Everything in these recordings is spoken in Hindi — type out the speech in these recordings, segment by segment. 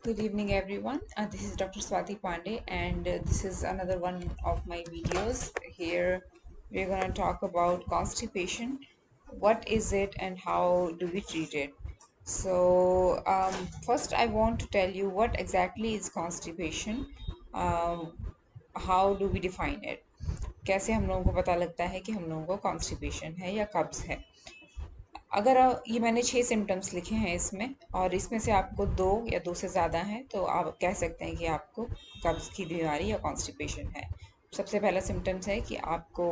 Good evening, everyone. This is Dr. Swati Pandey, and this is another one of my videos. Here, we're going to talk about constipation. What is it, and how do we treat it? First, I want to tell you what exactly is constipation. Um, how do we define it? कैसे हम लोगों को पता लगता है कि हम लोगों को कॉन्स्टिपेशन है या कब्ज है? अगर ये मैंने 6 सिम्टम्स लिखे हैं इसमें, और इसमें से आपको 2 या 2 से ज़्यादा हैं तो आप कह सकते हैं कि आपको कब्ज़ की बीमारी या कॉन्स्टिपेशन है। सबसे पहला सिम्टम्स है कि आपको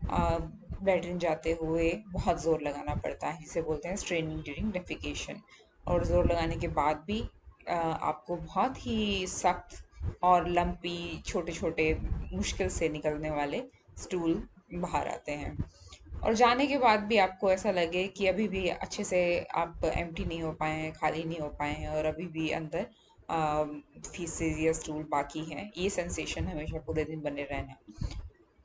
लेटरिन जाते हुए बहुत ज़ोर लगाना पड़ता है, जिसे बोलते हैं स्ट्रेनिंग ड्यूरिंग डेफिकेशन। और ज़ोर लगाने के बाद भी आपको बहुत ही सख्त और लंपी छोटे-छोटे मुश्किल से निकलने वाले स्टूल बाहर आते हैं। और जाने के बाद भी आपको ऐसा लगे कि अभी भी अच्छे से आप एम्प्टी नहीं हो पाए हैं, खाली नहीं हो पाए हैं और अभी भी अंदर फीसेस या स्टूल बाकी हैं, ये सेंसेशन हमेशा पूरे दिन बने रहना।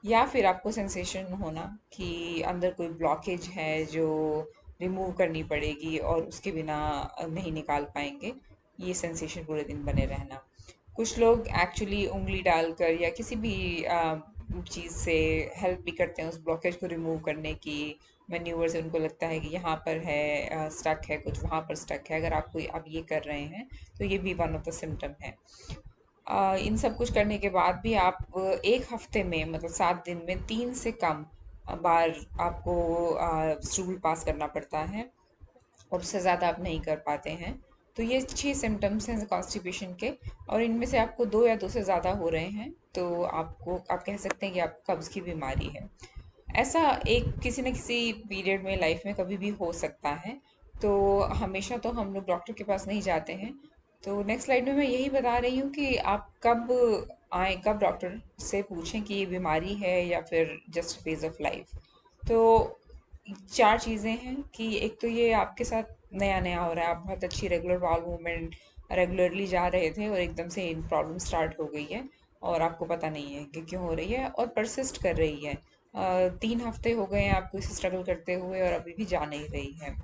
या फिर आपको सेंसेशन होना कि अंदर कोई ब्लॉकेज है जो रिमूव करनी पड़ेगी और उसके बिना नहीं निकाल पाएंगे, ये सेंसेशन पूरे दिन बने रहना। कुछ लोग एक्चुअली उंगली डालकर या किसी भी चीज़ से हेल्प भी करते हैं उस ब्लॉकेज को रिमूव करने की। मैन्यूवर से उनको लगता है कि यहाँ पर है स्टक है, कुछ वहाँ पर स्टक है। अगर आप ये कर रहे हैं तो ये भी वन ऑफ द सिम्टम है। इन सब कुछ करने के बाद भी आप 1 हफ्ते में, मतलब 7 दिन में 3 से कम बार आपको स्टूल पास करना पड़ता है और उससे ज़्यादा आप नहीं कर पाते हैं। तो ये 6 सिम्पटम्स हैं कॉन्स्टिपेशन के, और इनमें से आपको 2 या 2 से ज़्यादा हो रहे हैं तो आप कह सकते हैं कि आपको कब्ज़ की बीमारी है। ऐसा एक किसी न किसी पीरियड में लाइफ में कभी भी हो सकता है, तो हमेशा तो हम लोग डॉक्टर के पास नहीं जाते हैं। तो नेक्स्ट स्लाइड में मैं यही बता रही हूँ कि आप कब आएँ, कब डॉक्टर से पूछें कि ये बीमारी है या फिर जस्ट फेज़ ऑफ लाइफ। तो 4 चीज़ें हैं कि एक तो ये आपके साथ नया-नया हो रहा है, आप बहुत अच्छी रेगुलर बाउल मूवमेंट रेगुलरली जा रहे थे और एकदम से इन प्रॉब्लम स्टार्ट हो गई है और आपको पता नहीं है कि क्यों हो रही है और परसिस्ट कर रही है। 3 हफ्ते हो गए हैं आपको इसे स्ट्रगल करते हुए और अभी भी जा नहीं रही है।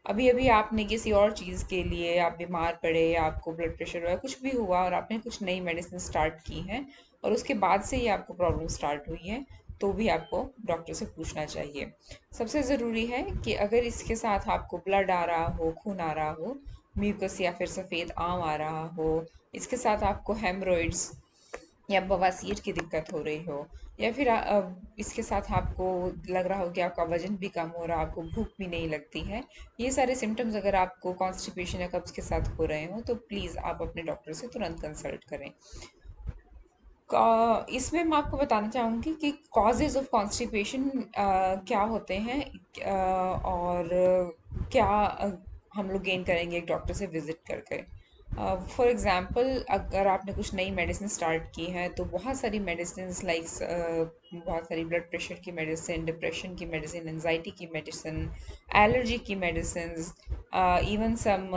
अभी-अभी आपने किसी और चीज़ के लिए आप बीमार पड़े या आपको ब्लड प्रेशर हुआ, कुछ भी हुआ और आपने कुछ नई मेडिसिन स्टार्ट की हैं और उसके बाद से ही आपको प्रॉब्लम स्टार्ट हुई है, तो भी आपको डॉक्टर से पूछना चाहिए। सबसे ज़रूरी है कि अगर इसके साथ आपको ब्लड आ रहा हो, खून आ रहा हो, म्यूकस या फिर सफ़ेद आम आ रहा हो, इसके साथ आपको हेमरॉइड्स या बवासीर की दिक्कत हो रही हो, या फिर इसके साथ आपको लग रहा हो कि आपका वजन भी कम हो रहा है, आपको भूख भी नहीं लगती है, ये सारे सिम्टम्स अगर आपको कॉन्स्टिपेशन या कब्ज के साथ हो रहे हो तो प्लीज़ आप अपने डॉक्टर से तुरंत कंसल्ट करें। इसमें मैं आपको बताना चाहूँगी कि कॉजेज़ ऑफ कॉन्स्टिपेशन क्या होते हैं, और क्या हम लोग गेन करेंगे एक डॉक्टर से विज़िट करके। फॉर एग्ज़ाम्पल, अगर आपने कुछ नई मेडिसिन स्टार्ट की है तो बहुत सारी मेडिसिन्स लाइक बहुत सारी ब्लड प्रेशर की मेडिसिन, डिप्रेशन की मेडिसिन, एंजाइटी की मेडिसिन, एलर्जी की medicines, even some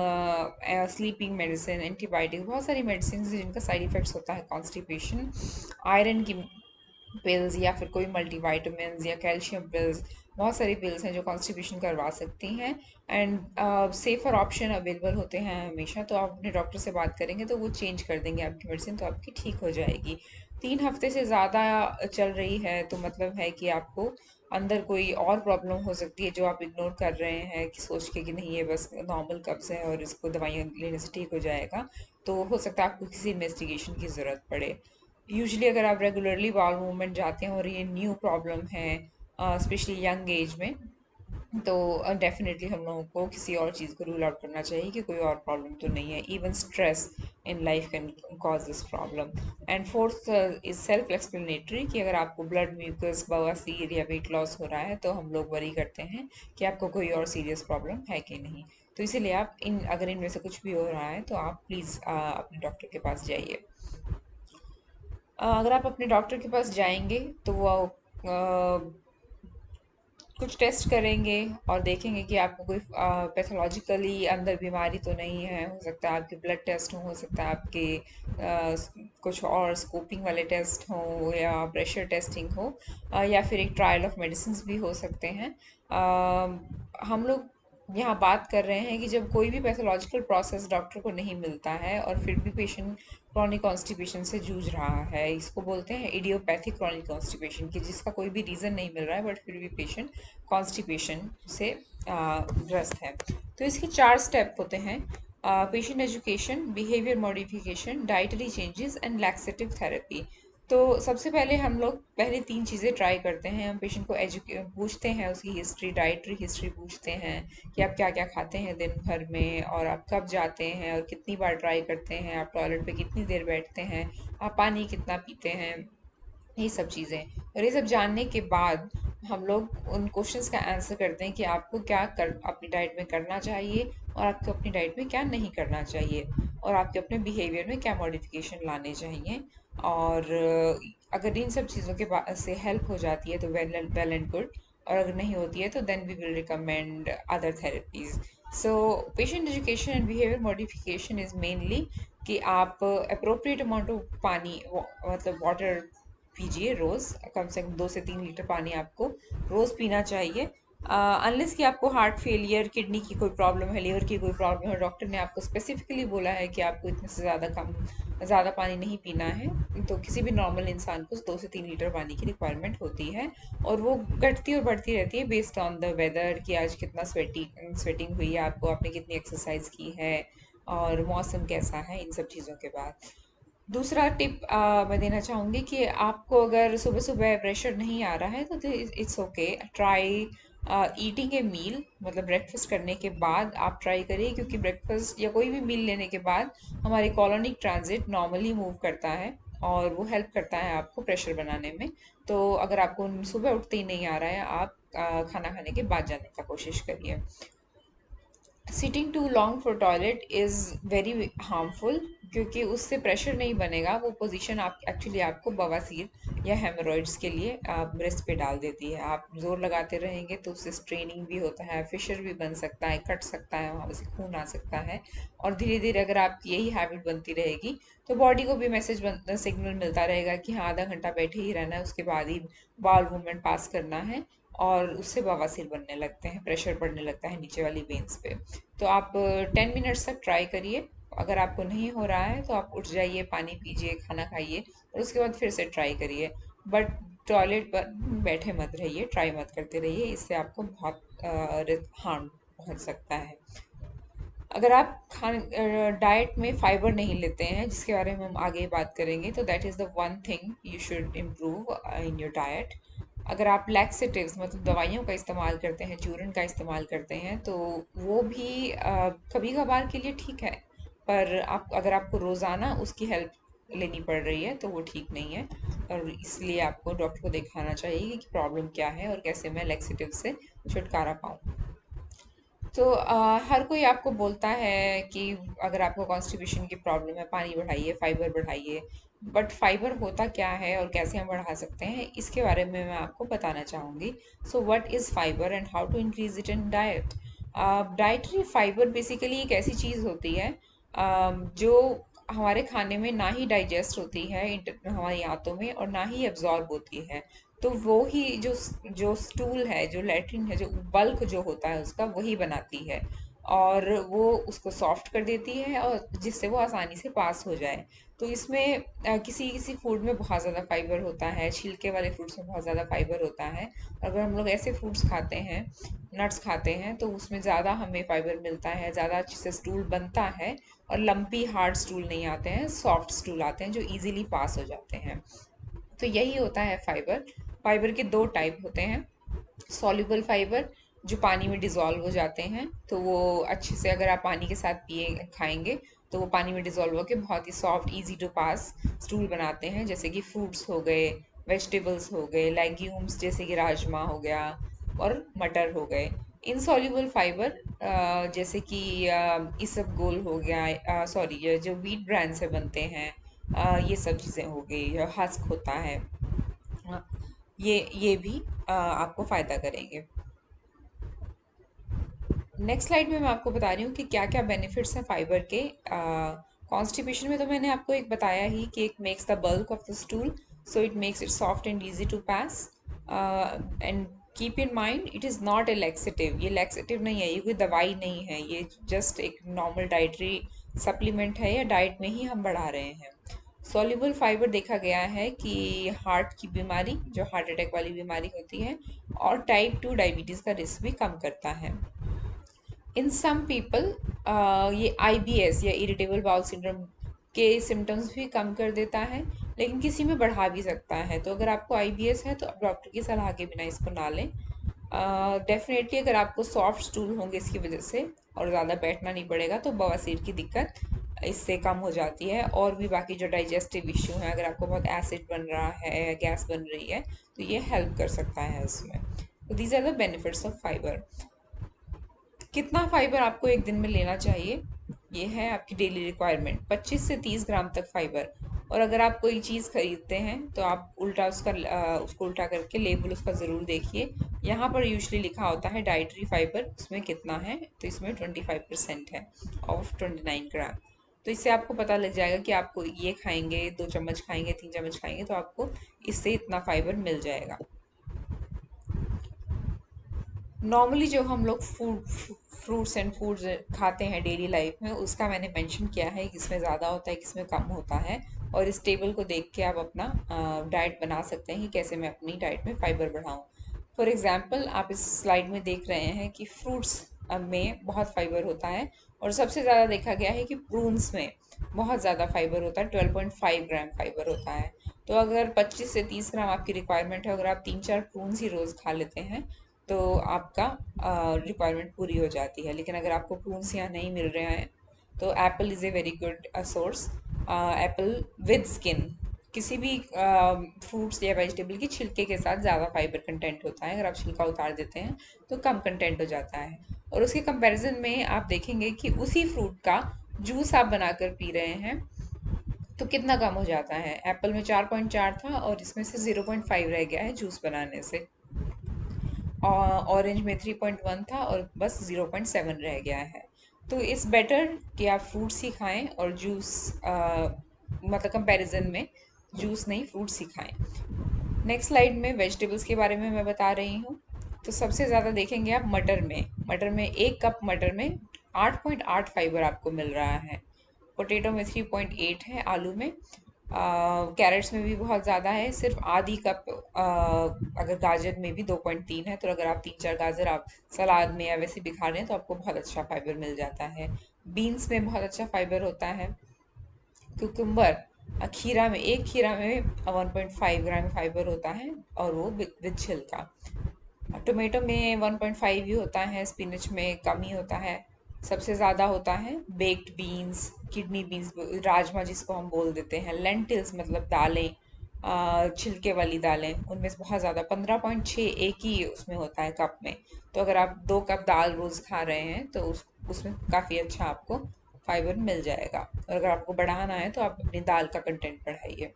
sleeping medicine, antibiotics, बहुत सारी मेडिसिन जिनका साइड इफ़ेक्ट्स होता है कॉन्स्टिपेशन। आयरन की पिल्स या फिर कोई मल्टीविटामिन्स या कैल्शियम पिल्स, बहुत सारी पिल्स हैं जो कॉन्स्टिपेशन करवा सकती हैं। एंड सेफ़र ऑप्शन अवेलेबल होते हैं हमेशा, तो आप अपने डॉक्टर से बात करेंगे तो वो चेंज कर देंगे आपकी मेडिसिन, तो आपकी ठीक हो जाएगी। 3 हफ्ते से ज़्यादा चल रही है तो मतलब है कि आपको अंदर कोई और प्रॉब्लम हो सकती है जो आप इग्नोर कर रहे हैं कि सोच के कि नहीं ये बस नॉर्मल कब्ज़ है और इसको दवाइयाँ लेने से ठीक हो जाएगा। तो हो सकता है आपको किसी इन्वेस्टिगेशन की ज़रूरत पड़े। यूजुअली अगर आप रेगुलरली बाउल मूवमेंट जाते हैं और ये न्यू प्रॉब्लम है, स्पेशली यंग एज में, तो डेफिनेटली हम लोगों को किसी और चीज़ को रूल आउट करना चाहिए कि कोई और प्रॉब्लम तो नहीं है। Even stress in life can cause this problem. And fourth is self explanatory कि अगर आपको ब्लड म्यूकस, बवासीर या वेट लॉस हो रहा है तो हम लोग वरी करते हैं कि आपको कोई और सीरियस प्रॉब्लम है कि नहीं। तो इसीलिए आप अगर इनमें से कुछ भी हो रहा है तो आप प्लीज़ अपने डॉक्टर के पास जाइए। अगर आप अपने डॉक्टर के पास जाएंगे तो वो कुछ टेस्ट करेंगे और देखेंगे कि आपको कोई पैथोलॉजिकली अंदर बीमारी तो नहीं है। हो सकता है आपके ब्लड टेस्ट हो सकता है आपके कुछ और स्कोपिंग वाले टेस्ट हों या प्रेशर टेस्टिंग हो, या फिर एक ट्रायल ऑफ मेडिसिन भी हो सकते हैं। हम लोग यहाँ बात कर रहे हैं कि जब कोई भी पैथोलॉजिकल प्रोसेस डॉक्टर को नहीं मिलता है और फिर भी पेशेंट क्रॉनिक कॉन्स्टिपेशन से जूझ रहा है, इसको बोलते हैं इडियोपैथिक क्रॉनिक कॉन्स्टिपेशन, कि जिसका कोई भी रीज़न नहीं मिल रहा है बट फिर भी पेशेंट कॉन्स्टिपेशन से ग्रस्त है। तो इसके 4 स्टेप होते हैं: patient education, behaviour modification, dietary changes and laxative therapy. तो सबसे पहले हम लोग पहले 3 चीज़ें ट्राई करते हैं। हम पेशेंट को पूछते हैं, उसकी हिस्ट्री, डाइटरी हिस्ट्री पूछते हैं कि आप क्या क्या खाते हैं दिन भर में, और आप कब जाते हैं और कितनी बार ट्राई करते हैं, आप टॉयलेट पे कितनी देर बैठते हैं, आप पानी कितना पीते हैं, ये सब चीज़ें। और ये सब जानने के बाद हम लोग उन क्वेश्चंस का आंसर करते हैं कि आपको क्या कर अपनी डाइट में करना चाहिए और आपको अपनी डाइट में क्या नहीं करना चाहिए, और आपके अपने बिहेवियर में क्या मॉडिफिकेशन लाने चाहिए। और अगर इन सब चीज़ों के से हेल्प हो जाती है तो वेल वेल एंड गुड, और अगर नहीं होती है तो then we will recommend other therapies. So patient education and behaviour modification is mainly कि आप अप्रोप्रिएट अमाउंट ऑफ पानी, मतलब वाटर पीजिए रोज़। कम से कम 2 से 3 लीटर पानी आपको रोज़ पीना चाहिए। अनलेस कि आपको हार्ट फेलियर, किडनी की कोई प्रॉब्लम है, लिवर की कोई प्रॉब्लम है, डॉक्टर ने आपको स्पेसिफिकली बोला है कि आपको इतने से ज़्यादा पानी नहीं पीना है, तो किसी भी नॉर्मल इंसान को 2 से 3 लीटर पानी की रिक्वायरमेंट होती है। और वो घटती और बढ़ती रहती है बेस्ड ऑन द वेदर, कि आज कितना स्वेटिंग हुई है आपको, आपने कितनी एक्सरसाइज की है, और मौसम कैसा है, इन सब चीज़ों के बाद। दूसरा टिप मैं देना चाहूँगी कि आपको अगर सुबह सुबह प्रेशर नहीं आ रहा है तो इट्स ओके, ट्राई ईटिंग ए मील, मतलब ब्रेकफास्ट करने के बाद आप ट्राई करिए, क्योंकि ब्रेकफास्ट या कोई भी मील लेने के बाद हमारी कॉलोनिक ट्रांजिट नॉर्मली मूव करता है और वो हेल्प करता है आपको प्रेशर बनाने में। तो अगर आपको सुबह उठते ही नहीं आ रहा है, आप खाना खाने के बाद जाने का कोशिश करिए। Sitting too long for toilet is very harmful, क्योंकि उससे प्रेशर नहीं बनेगा, वो पोजीशन आप एक्चुअली आपको बवासीर या हेमोरॉइड्स के लिए रिस्क पे डाल देती है। आप जोर लगाते रहेंगे तो उससे स्ट्रेनिंग भी होता है, फिशर भी बन सकता है, कट सकता है, वहाँ से खून आ सकता है। और धीरे धीरे अगर आपकी यही हैबिट बनती रहेगी तो बॉडी को भी सिग्नल मिलता रहेगा कि हाँ, आधा घंटा बैठे ही रहना है, उसके बाद ही बाउल मूवमेंट पास करना है, और उससे बवासीर बनने लगते हैं, प्रेशर बढ़ने लगता है नीचे वाली वेन्स पे। तो आप 10 मिनट्स तक ट्राई करिए। अगर आपको नहीं हो रहा है तो आप उठ जाइए, पानी पीजिए, खाना खाइए, और उसके बाद फिर से ट्राई करिए। बट टॉयलेट पर बैठे मत रहिए, ट्राई मत करते रहिए, इससे आपको बहुत हार्म पहुंच सकता है। अगर आप खान डाइट में फाइबर नहीं लेते हैं, जिसके बारे में हम आगे बात करेंगे, तो that is the one thing you should improve in your diet. अगर आप लैक्सेटिव्स, मतलब दवाइयों का इस्तेमाल करते हैं, चूरन का इस्तेमाल करते हैं, तो वो भी कभी कभार के लिए ठीक है, पर आप अगर आपको रोज़ाना उसकी हेल्प लेनी पड़ रही है तो वो ठीक नहीं है, और इसलिए आपको डॉक्टर को दिखाना चाहिए कि प्रॉब्लम क्या है और कैसे मैं लैक्सेटिव से छुटकारा पाऊँ। तो हर कोई आपको बोलता है कि अगर आपको कॉन्स्टिपेशन की प्रॉब्लम है, पानी बढ़ाइए, फाइबर बढ़ाइए। बट फाइबर होता क्या है और कैसे हम बढ़ा सकते हैं, इसके बारे में मैं आपको बताना चाहूँगी। So what is fibre and how to increase it in diet. Dietary fibre basically एक ऐसी चीज़ होती है जो हमारे खाने में ना ही डाइजेस्ट होती है हमारी आंतों में, और ना ही एब्जॉर्ब होती है। तो वो ही जो जो स्टूल है, जो लैट्रिन है, जो बल्क जो होता है उसका, वही बनाती है, और वो उसको सॉफ्ट कर देती है, और जिससे वो आसानी से पास हो जाए। तो इसमें किसी किसी फूड में बहुत ज़्यादा फाइबर होता है, छिलके वाले फ्रूट्स में बहुत ज़्यादा फाइबर होता है। अगर हम लोग ऐसे फ्रूट्स खाते हैं, नट्स खाते हैं, तो उसमें ज़्यादा हमें फाइबर मिलता है, ज़्यादा अच्छे से स्टूल बनता है, और लंपी हार्ड स्टूल नहीं आते हैं, सॉफ्ट स्टूल आते हैं जो इजीली पास हो जाते हैं। तो यही होता है फाइबर। फाइबर के 2 टाइप होते हैं: सॉल्युबल फाइबर, जो पानी में डिज़ोल्व हो जाते हैं, तो वो अच्छे से अगर आप पानी के साथ पिए खाएंगे तो वो पानी में डिज़ोल्व होकर बहुत ही soft, easy to pass stool बनाते हैं, जैसे कि फ्रूट्स हो गए, वेजिटेबल्स हो गए, लेग्यूम्स जैसे कि राजमा हो गया और मटर हो गए। इनसॉल्युबल फाइबर जैसे कि इसबगोल हो गया, सॉरी, जो व्हीट ब्रांड से बनते हैं, ये सब चीज़ें हो गई, हस्क होता है, हाँ, ये भी आपको फ़ायदा करेंगे। नेक्स्ट स्लाइड में मैं आपको बता रही हूँ कि क्या क्या बेनिफिट्स हैं फाइबर के। कॉन्स्टिपेशन में तो मैंने आपको एक बताया ही कि एक makes the bulk of the stool, so it makes it soft and easy to pass, and keep in mind it is not a laxative, ये लैक्सेटिव नहीं है, ये कोई दवाई नहीं है, ये जस्ट एक नॉर्मल डाइटरी सप्लीमेंट है या डाइट में ही हम बढ़ा रहे हैं। सॉल्युबल फाइबर देखा गया है कि हार्ट की बीमारी, जो हार्ट अटैक वाली बीमारी होती है, और टाइप 2 डायबिटीज़ का रिस्क भी कम करता है। इन सम पीपल ये आईबीएस या इरिटेबल बाउल सिंड्रोम के सिम्टम्स भी कम कर देता है, लेकिन किसी में बढ़ा भी सकता है। तो अगर आपको आईबीएस है तो आप डॉक्टर की सलाह के बिना इसको ना लें। डेफिनेटली अगर आपको सॉफ्ट स्टूल होंगे इसकी वजह से और ज़्यादा बैठना नहीं पड़ेगा तो बवासीर की दिक्कत इससे कम हो जाती है। और भी बाकी जो डाइजेस्टिव इश्यू है, अगर आपको बहुत एसिड बन रहा है या गैस बन रही है तो ये हेल्प कर सकता है उसमें। तो these are the benefits of fibre. कितना फाइबर आपको एक दिन में लेना चाहिए, ये है आपकी डेली रिक्वायरमेंट, 25 से 30 ग्राम तक फाइबर। और अगर आप कोई चीज़ खरीदते हैं तो आप उल्टा उसको उल्टा करके लेबल उसका ज़रूर देखिए। यहाँ पर यूजली लिखा होता है डाइटरी फाइबर, उसमें कितना है, तो इसमें 25% है ऑफ 29 ग्राम। तो इससे आपको पता लग जाएगा कि आपको ये खाएंगे, 2 चम्मच खाएंगे, 3 चम्मच खाएंगे तो आपको इससे इतना फाइबर मिल जाएगा। नॉर्मली जो हम लोग फ्रूट्स एंड फूड्स खाते हैं डेली लाइफ में, उसका मैंने मेंशन किया है किसमें ज़्यादा होता है किसमें कम होता है। और इस टेबल को देख के आप अपना डाइट बना सकते हैं कि कैसे मैं अपनी डाइट में फाइबर बढ़ाऊँ। फॉर एग्ज़ाम्पल आप इस स्लाइड में देख रहे हैं कि फ्रूट्स में बहुत फाइबर होता है, और सबसे ज़्यादा देखा गया है कि प्रून्स में बहुत ज़्यादा फाइबर होता है, 12.5 ग्राम फाइबर होता है। तो अगर 25 से 30 ग्राम आपकी रिक्वायरमेंट है, अगर आप 3-4 प्रून्स ही रोज़ खा लेते हैं तो आपका रिक्वायरमेंट पूरी हो जाती है। लेकिन अगर आपको प्रून्स यहाँ नहीं मिल रहे हैं तो Apple is a very good source. Apple with skin, किसी भी फ्रूट्स या वेजिटेबल की छिलके के साथ ज़्यादा फाइबर कंटेंट होता है, अगर आप छिलका उतार देते हैं तो कम कंटेंट हो जाता है। और उसके कंपैरिजन में आप देखेंगे कि उसी फ्रूट का जूस आप बनाकर पी रहे हैं तो कितना कम हो जाता है। एप्पल में 4.4 था और इसमें से 0.5 रह गया है जूस बनाने से। ऑरेंज में 3.1 था और बस 0.7 रह गया है। तो इट्स बेटर कि आप फ्रूट्स ही खाएं और जूस, मतलब कंपैरिजन में जूस नहीं फ्रूट्स ही खाएं। नेक्स्ट स्लाइड में वेजिटेबल्स के बारे में मैं बता रही हूँ। तो सबसे ज़्यादा देखेंगे आप मटर में 1 कप मटर में 8.8 फाइबर आपको मिल रहा है। पोटैटो में 3.8 है, आलू में, कैरेट्स में भी बहुत ज़्यादा है, सिर्फ आधी कप। अगर गाजर में भी 2.3 है, तो अगर आप 3-4 गाजर आप सलाद में या वैसे भी खा रहे हैं तो आपको बहुत अच्छा फाइबर मिल जाता है। बीन्स में बहुत अच्छा फाइबर होता है। कुकुम्बर, खीरा में, एक खीरा में 1.5 ग्राम फाइबर होता है और वो विद छिलका। टोमेटो में 1.5 ही होता है, स्पिनच में कम ही होता है। सबसे ज़्यादा होता है baked beans, kidney beans, rajma जिसको हम बोल देते हैं, लेंटिल्स मतलब दालें, छिलके वाली दालें, उनमें से बहुत ज़्यादा 15.6 एक ही उसमें होता है कप में। तो अगर आप 2 कप दाल रोज़ खा रहे हैं तो उसमें काफ़ी अच्छा आपको फाइबर मिल जाएगा। और अगर आपको बढ़ाना है तो आप अपनी दाल का कंटेंट बढ़ाइए।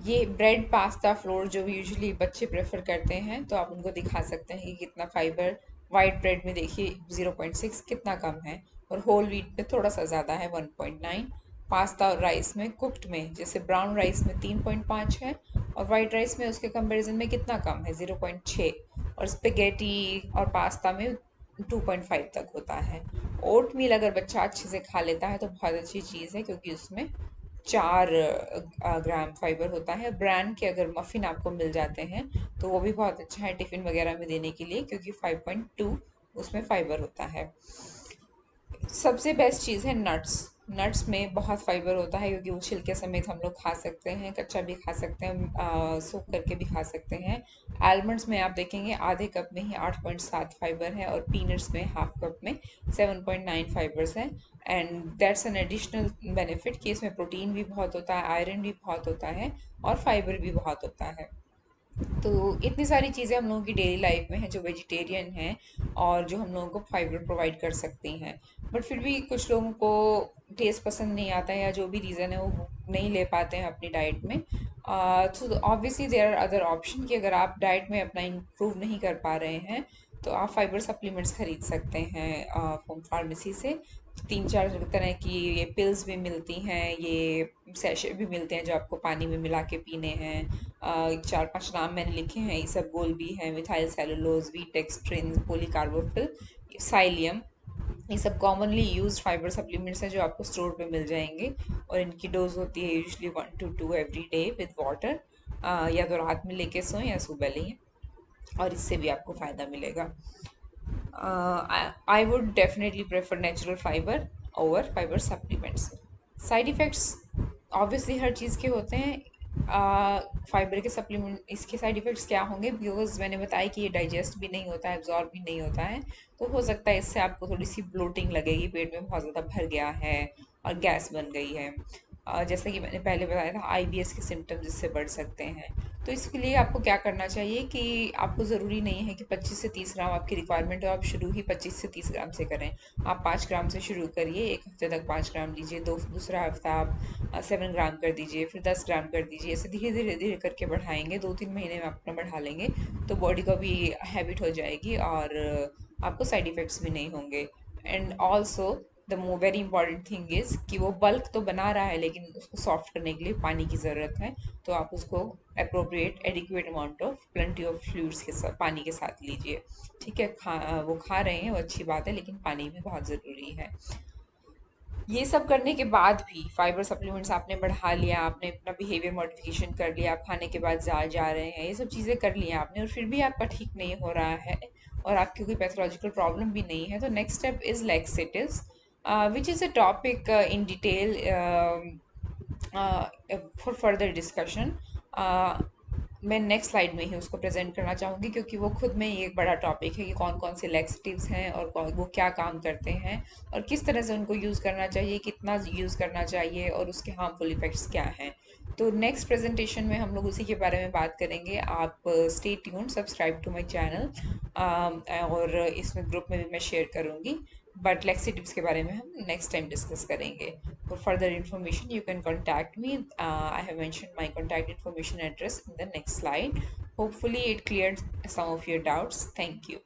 ये ब्रेड, पास्ता, फ्लोर जो यूजुअली बच्चे प्रेफर करते हैं तो आप उनको दिखा सकते हैं कि कितना फाइबर। वाइट ब्रेड में देखिए 0.6 कितना कम है, और होल व्हीट में थोड़ा सा ज़्यादा है 1.9। पास्ता और राइस में, कुक्ड में, जैसे ब्राउन राइस में 3.5 है और वाइट राइस में उसके कंपैरिजन में कितना कम है, 0.6। और स्पेगेटी और पास्ता में 2.5 तक होता है। ओट मील अगर बच्चा अच्छे से खा लेता है तो बहुत अच्छी चीज़ है, क्योंकि उसमें 4 ग्राम फाइबर होता है। ब्रांड के अगर मफ़िन आपको मिल जाते हैं तो वो भी बहुत अच्छा है टिफ़िन वगैरह में देने के लिए, क्योंकि 5.2 उसमें फाइबर होता है। सबसे बेस्ट चीज़ है नट्स। नट्स में बहुत फाइबर होता है, क्योंकि वो छिलके समेत हम लोग खा सकते हैं, कच्चा भी खा सकते हैं, सूख करके भी खा सकते हैं। आलमंड्स में आप देखेंगे आधे कप में ही 8.7 फाइबर है, और पीनट्स में हाफ कप में 7.9 फाइबर्स हैं। And that's an additional benefit कि इसमें प्रोटीन भी बहुत होता है, आयरन भी बहुत होता है और फाइबर भी बहुत होता है। तो इतनी सारी चीज़ें हम लोगों की डेली लाइफ में हैं जो वेजिटेरियन हैं और जो हम लोगों को फाइबर प्रोवाइड कर सकती हैं। बट फिर भी कुछ लोगों को टेस्ट पसंद नहीं आता है, या जो भी रीज़न है वो नहीं ले पाते हैं अपनी डाइट में। तो obviously there are other option कि अगर आप डाइट में अपना इम्प्रूव नहीं कर पा रहे हैं तो आप फाइबर सप्लीमेंट्स खरीद सकते हैं फ्रॉम फार्मेसी से। तीन चार तरह की ये पिल्स भी मिलती हैं, ये सैशे भी मिलते हैं जो आपको पानी में मिला के पीने हैं। चार पांच नाम मैंने लिखे हैं, इसबगोल भी है, मिथाइल सेलुलोज, वीटेक्सट्रिन, पोलीकार्बोफिल, साइलियम। ये सब कॉमनली यूज्ड फाइबर सप्लीमेंट्स हैं जो आपको स्टोर पे मिल जाएंगे, और इनकी डोज होती है usually 1 to 2 every day with water. या तो रात में लेके सोएं या सुबह लें, और इससे भी आपको फ़ायदा मिलेगा। I would definitely prefer natural fiber over fiber supplements. Side effects obviously हर चीज़ के होते हैं। फाइबर के सप्लीमेंट इसके साइड इफ़ेक्ट्स क्या होंगे, बिकॉज मैंने बताया कि ये डाइजेस्ट भी नहीं होता है, एब्जॉर्ब भी नहीं होता है। तो हो सकता है इससे आपको थोड़ी सी ब्लोटिंग लगेगी, पेट में बहुत ज़्यादा भर गया है और गैस बन गई है। जैसे कि मैंने पहले बताया था, आईबीएस के सिम्टम्स इससे बढ़ सकते हैं। तो इसके लिए आपको क्या करना चाहिए कि आपको ज़रूरी नहीं है कि 25 से 30 ग्राम आपकी रिक्वायरमेंट हो, आप शुरू ही 25 से 30 ग्राम से करें। आप 5 ग्राम से शुरू करिए, एक हफ्ते तक 5 ग्राम लीजिए, दूसरा हफ्ता आप 7 ग्राम कर दीजिए, फिर 10 ग्राम कर दीजिए। ऐसे धीरे धीरे धीरे करके बढ़ाएंगे, 2-3 महीने में आप अपना बढ़ा लेंगे तो बॉडी को भी हैबिट हो जाएगी, और आपको साइड इफ़ेक्ट्स भी नहीं होंगे। And also the very important thing is कि वो बल्क तो बना रहा है, लेकिन उसको सॉफ्ट करने के लिए पानी की ज़रूरत है। तो आप उसको appropriate adequate amount of plenty of fluids के साथ, पानी के साथ लीजिए। ठीक है, वो खा रहे हैं वो अच्छी बात है, लेकिन पानी भी बहुत ज़रूरी है। ये सब करने के बाद भी फाइबर सप्लीमेंट्स आपने बढ़ा लिया, आपने अपना बिहेवियर मॉडिफिकेशन कर लिया, आप खाने के बाद जा रहे हैं, ये सब चीज़ें कर ली आपने, और फिर भी आपका ठीक नहीं हो रहा है और आपकी कोई पैथोलॉजिकल प्रॉब्लम भी नहीं है, तो next step is laxatives, which is a topic in detail for further discussion. मैं नेक्स्ट स्लाइड में ही उसको प्रेजेंट करना चाहूँगी, क्योंकि वो खुद में ही एक बड़ा टॉपिक है कि कौन कौन से लैक्सेटिव्स हैं और वो क्या काम करते हैं और किस तरह से उनको यूज़ करना चाहिए, कितना यूज़ करना चाहिए, और उसके हार्मफुल इफ़ेक्ट्स क्या हैं। तो नेक्स्ट प्रेजेंटेशन में हम लोग उसी के बारे में बात करेंगे। आप stay tuned, subscribe to my channel, और इसमें ग्रुप में भी मैं शेयर करूँगी। बट लैक्सेटिव्स के बारे में हम नेक्स्ट टाइम डिस्कस करेंगे। For further information, you can contact me. I have mentioned my contact information address in the next slide. Hopefully, it cleared some of your doubts. Thank you.